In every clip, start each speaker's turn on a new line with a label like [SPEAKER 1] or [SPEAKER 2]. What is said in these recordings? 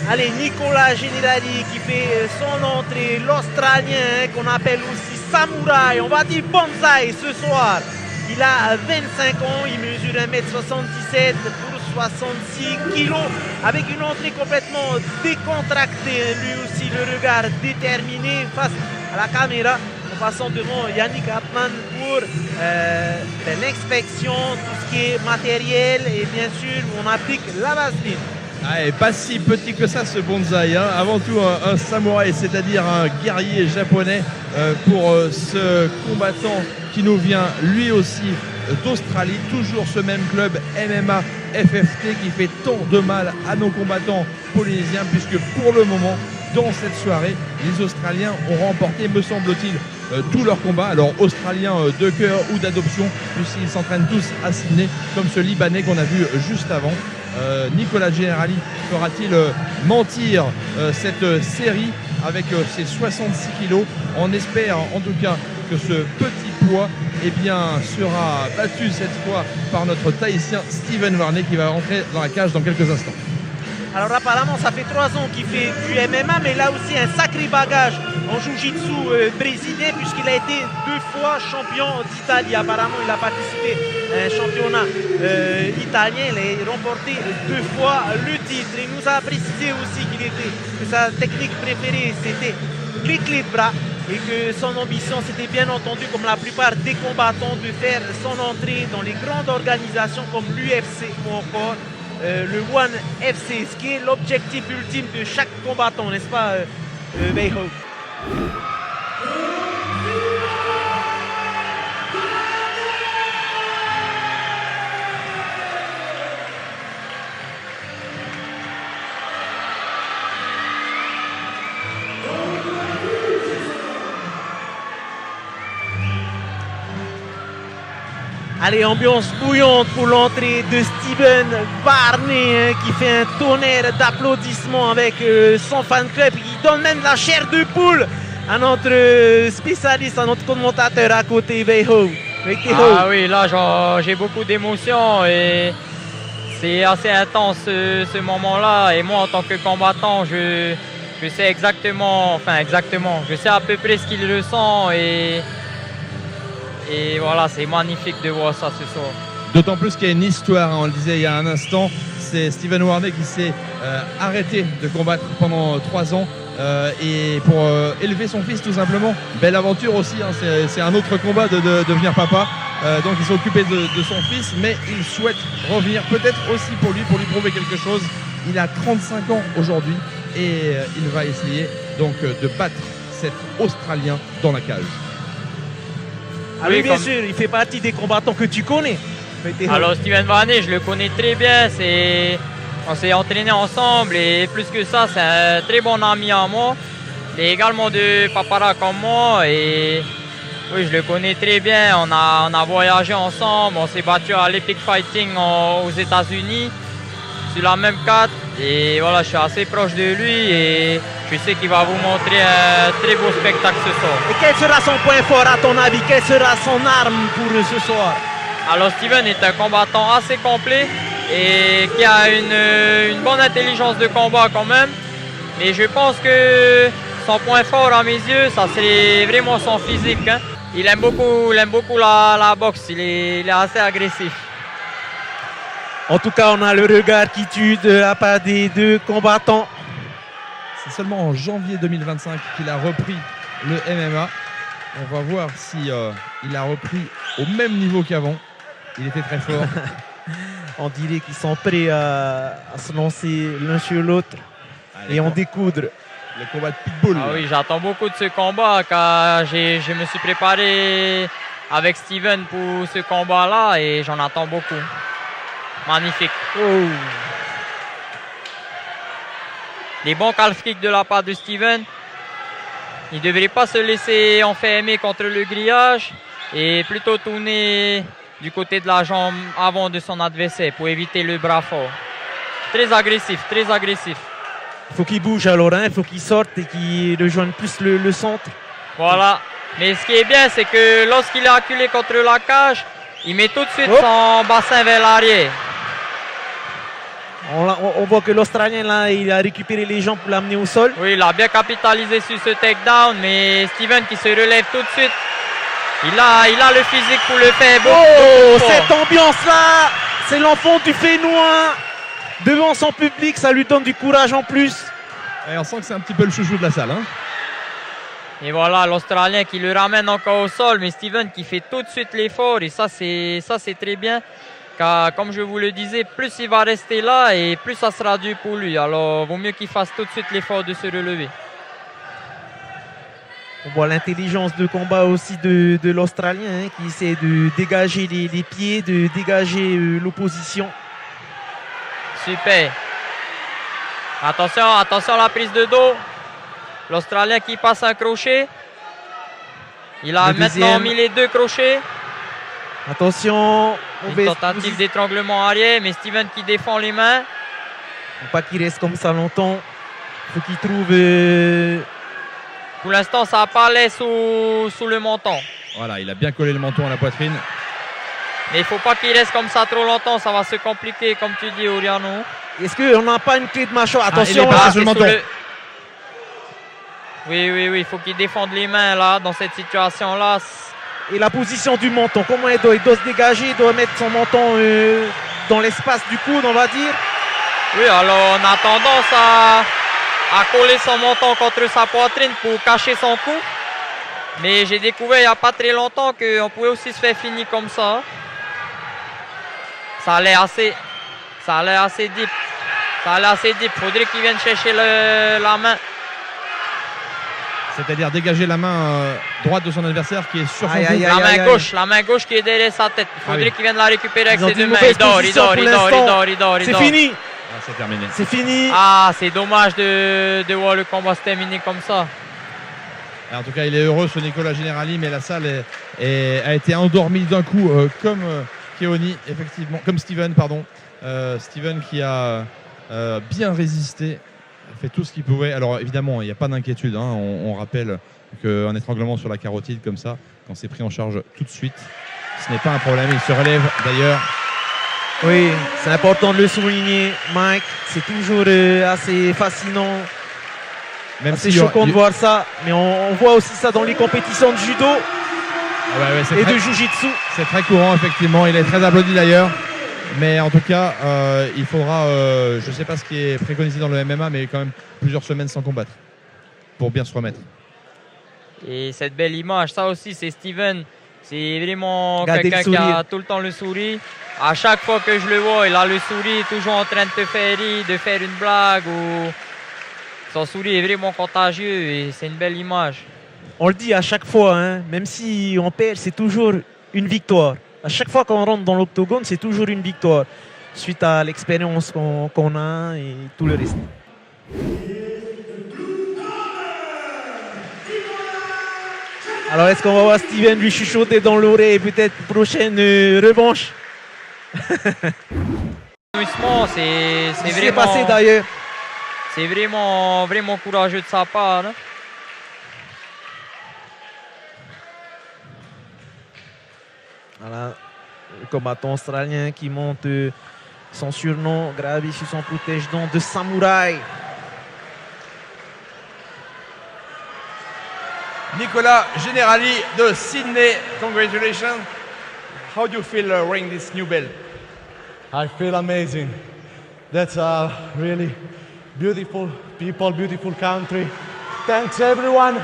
[SPEAKER 1] Allez, Nicolas Generali qui fait son entrée. L'Australien qu'on appelle aussi Samouraï. On va dire Bonsaï ce soir. Il a 25 ans, il mesure 1m77 pour 66 kg. Avec une entrée complètement décontractée. Lui aussi, le regard déterminé face à la caméra. En passant devant Yannick Hartmann pour l'inspection, tout ce qui est matériel. Et bien sûr, on applique la vaseline.
[SPEAKER 2] Ah, et pas si petit que ça ce bonsaï, hein. Avant tout un samouraï, c'est-à-dire un guerrier japonais pour ce combattant qui nous vient lui aussi d'Australie, toujours ce même club MMA FFT qui fait tant de mal à nos combattants polynésiens, puisque pour le moment dans cette soirée les Australiens ont remporté, me semble-t-il, tous leurs combats, alors Australiens de cœur ou d'adoption, puisqu'ils s'entraînent tous à Sydney, comme ce Libanais qu'on a vu juste avant. Nicolas Generali fera-t-il mentir cette série avec ses 66 kilos? On espère en tout cas que ce petit poids sera battu cette fois par notre Tahitien Steven Varney qui va rentrer dans la cage dans quelques instants.
[SPEAKER 1] Alors apparemment ça fait 3 ans qu'il fait du MMA, mais là aussi un sacré bagage en jiu-jitsu brésilien, puisqu'il a été 2 fois champion d'Italie. Apparemment il a participé à un championnat italien, il a remporté 2 fois le titre. Il nous a précisé aussi que sa technique préférée c'était les clés de bras, et que son ambition c'était bien entendu, comme la plupart des combattants, de faire son entrée dans les grandes organisations comme l'UFC ou encore le One FC, ce qui est l'objectif ultime de chaque combattant, n'est-ce pas, Weiho? Allez, ambiance bouillante pour l'entrée de Steven Varney, qui fait un tonnerre d'applaudissements avec son fan club, qui donne même la chair de poule à notre spécialiste, à notre commentateur à côté, Weiho.
[SPEAKER 3] Ah oui, là j'ai beaucoup d'émotions et c'est assez intense ce moment-là. Et moi en tant que combattant, je sais exactement, je sais à peu près ce qu'il ressent et voilà, c'est magnifique de voir ça ce soir.
[SPEAKER 2] D'autant plus qu'il y a une histoire, hein, on le disait il y a un instant, c'est Steven Varney qui s'est arrêté de combattre pendant 3 ans et pour élever son fils tout simplement. Belle aventure aussi, hein, c'est un autre combat de devenir papa. Donc il s'est occupé de son fils, mais il souhaite revenir peut-être aussi pour lui prouver quelque chose. Il a 35 ans aujourd'hui et il va essayer donc de battre cet Australien dans la cage.
[SPEAKER 1] Ah oui, bien sûr, il fait partie des combattants que tu connais.
[SPEAKER 3] Alors Steven Varney, je le connais très bien, on s'est entraîné ensemble et plus que ça, c'est un très bon ami à moi. Il est également de Papara comme moi et oui, je le connais très bien. On a voyagé ensemble, on s'est battu à l'Epic Fighting aux États-Unis sur la même carte et voilà, je suis assez proche de lui et je sais qu'il va vous montrer un très beau spectacle ce soir.
[SPEAKER 1] Et quel sera son point fort à ton avis? Quelle sera son arme pour ce soir?
[SPEAKER 3] Alors Steven est un combattant assez complet et qui a une bonne intelligence de combat quand même. Mais je pense que son point fort à mes yeux, ça serait vraiment son physique, hein. Il aime beaucoup la boxe, il est assez agressif.
[SPEAKER 1] En tout cas, on a le regard qui tue de la part des 2 combattants.
[SPEAKER 2] C'est seulement en janvier 2025 qu'il a repris le MMA. On va voir si il a repris au même niveau qu'avant. Il était très fort.
[SPEAKER 1] On dirait qu'ils sont prêts à se lancer l'un sur l'autre et en découdre.
[SPEAKER 2] Le combat de Pitbull.
[SPEAKER 3] Ah oui, j'attends beaucoup de ce combat car je me suis préparé avec Steven pour ce combat-là et j'en attends beaucoup. Magnifique.
[SPEAKER 1] Oh.
[SPEAKER 3] Les bons calf kicks de la part de Steven. Il ne devrait pas se laisser enfermer contre le grillage et plutôt tourner du côté de la jambe avant de son adversaire pour éviter le bras fort. Très agressif, très agressif.
[SPEAKER 1] Il faut qu'il bouge alors, hein, il faut qu'il sorte et qu'il rejoigne plus le centre.
[SPEAKER 3] Voilà. Mais ce qui est bien, c'est que lorsqu'il est acculé contre la cage, il met tout de suite son bassin vers l'arrière.
[SPEAKER 1] On voit que l'Australien, là, il a récupéré les jambes pour l'amener au sol.
[SPEAKER 3] Oui, il a bien capitalisé sur ce takedown, mais Steven qui se relève tout de suite. Il a le physique pour le faire.
[SPEAKER 1] Oh, cette ambiance-là, c'est l'enfant du Fénois devant son public, ça lui donne du courage en plus.
[SPEAKER 2] Et on sent que c'est un petit peu le chouchou de la salle. Hein.
[SPEAKER 3] Et voilà, l'Australien qui le ramène encore au sol, mais Steven qui fait tout de suite l'effort, et ça c'est très bien. Car comme je vous le disais, plus il va rester là et plus ça sera dur pour lui. Alors vaut mieux qu'il fasse tout de suite l'effort de se relever.
[SPEAKER 1] On voit l'intelligence de combat aussi de l'Australien hein, qui essaie de dégager les pieds, de dégager l'opposition.
[SPEAKER 3] Super. Attention à la prise de dos. L'Australien qui passe un crochet. Il a maintenant mis les 2 crochets.
[SPEAKER 1] Attention.
[SPEAKER 3] Une tentative d'étranglement arrière, mais Steven qui défend les mains.
[SPEAKER 1] Faut pas qu'il reste comme ça longtemps. Faut qu'il trouve...
[SPEAKER 3] Pour l'instant, ça n'a pas l'air sous le menton.
[SPEAKER 2] Voilà, il a bien collé le menton à la poitrine.
[SPEAKER 3] Mais il ne faut pas qu'il reste comme ça trop longtemps, ça va se compliquer, comme tu dis, Oriano.
[SPEAKER 1] Est-ce qu'on n'a pas une clé de mâchoire? Attention,
[SPEAKER 2] là, sur le menton.
[SPEAKER 3] Oui, il faut qu'il défende les mains là, dans cette situation-là.
[SPEAKER 1] Et la position du menton, comment il doit se dégager, il doit mettre son menton dans l'espace du coude, on va dire.
[SPEAKER 3] Oui, alors on a tendance à coller son menton contre sa poitrine pour cacher son cou. Mais j'ai découvert il n'y a pas très longtemps qu'on pouvait aussi se faire finir comme ça. Ça a l'air assez deep. Il faudrait qu'il vienne chercher la main.
[SPEAKER 2] C'est-à-dire dégager la main droite de son adversaire qui est sur son cou.
[SPEAKER 3] La main gauche qui est derrière sa tête. Il faudrait qu'il vienne la récupérer avec ses 2 mains. Il dort.
[SPEAKER 1] C'est fini.
[SPEAKER 2] C'est terminé.
[SPEAKER 1] C'est fini.
[SPEAKER 3] Ah, c'est dommage de voir le combat se terminer comme ça.
[SPEAKER 2] En tout cas, il est heureux, ce Nicolas Generali, mais la salle a été endormie d'un coup, comme Keoni, effectivement, comme Steven, pardon. Steven qui a bien résisté, a fait tout ce qu'il pouvait. Alors évidemment, il n'y a pas d'inquiétude. Hein. On rappelle qu'un étranglement sur la carotide comme ça, quand c'est pris en charge tout de suite, ce n'est pas un problème. Il se relève d'ailleurs.
[SPEAKER 1] Oui, c'est important de le souligner, Mike. C'est toujours assez fascinant. C'est choquant de voir ça, mais on voit aussi ça dans les compétitions de judo et de jiu-jitsu.
[SPEAKER 2] C'est très courant, effectivement. Il est très applaudi d'ailleurs. Mais en tout cas, il faudra, je ne sais pas ce qui est préconisé dans le MMA, mais quand même plusieurs semaines sans combattre pour bien se remettre.
[SPEAKER 3] Et cette belle image, ça aussi, c'est Steven. C'est vraiment quelqu'un qui a tout le temps le sourire. À chaque fois que je le vois, il a le sourire, toujours en train de te faire rire, de faire une blague. Son sourire est vraiment contagieux et c'est une belle image.
[SPEAKER 1] On le dit à chaque fois, hein, même si on perd, c'est toujours une victoire. À chaque fois qu'on rentre dans l'octogone, c'est toujours une victoire. Suite à l'expérience qu'on a et tout le reste. Alors, est-ce qu'on va voir Steven lui chuchoter dans l'oreille, peut-être prochaine revanche?
[SPEAKER 3] C'est
[SPEAKER 1] vraiment passé d'ailleurs.
[SPEAKER 3] C'est vraiment courageux de sa part. Hein.
[SPEAKER 1] Voilà, le combattant australien qui monte son surnom gravé sur son protège-dents de samouraï.
[SPEAKER 2] Nicolas Generali de Sydney, congratulations. How do you feel wearing this new belt?
[SPEAKER 4] I feel amazing. That's a really beautiful people, beautiful country. Thanks everyone.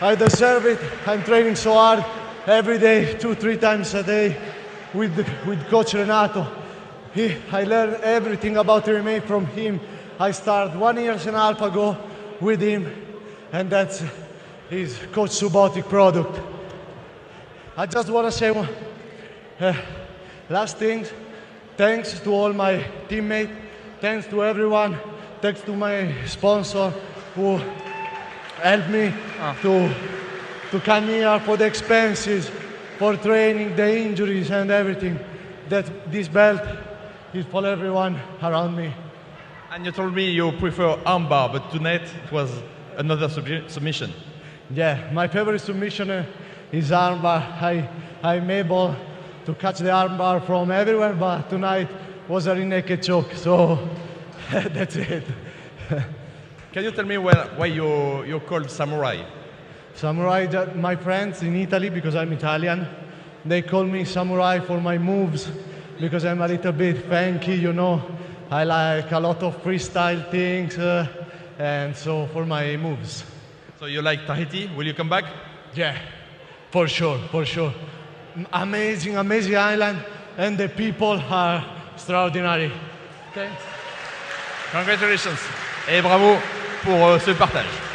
[SPEAKER 4] I deserve it. I'm training so hard every day, 2-3 times a day with Coach Renato. I learned everything about MMA from him. I started 1.5 years ago with him, and that's his Coach Subotic product. I just want to say one last thing. Thanks to all my teammates. Thanks to everyone. Thanks to my sponsor who helped me to come here for the expenses, for training, the injuries and everything. That this belt is for everyone around me.
[SPEAKER 2] And you told me you prefer armbar, but tonight it was another submission.
[SPEAKER 4] Yeah, my favorite submission is armbar. I'm able to catch the armbar from everywhere, but tonight was a rear naked choke. So that's it.
[SPEAKER 2] Can you tell me why you're called Samurai?
[SPEAKER 4] Samurai, my friends in Italy, because I'm Italian, they call me Samurai for my moves, because I'm a little bit funky, you know. I like a lot of freestyle things, and so for my moves.
[SPEAKER 2] So you like Tahiti? Will you come back?
[SPEAKER 4] Yeah, for sure, for sure. Amazing, amazing island, and the people are extraordinary. Thanks.
[SPEAKER 2] Congratulations et bravo pour ce partage.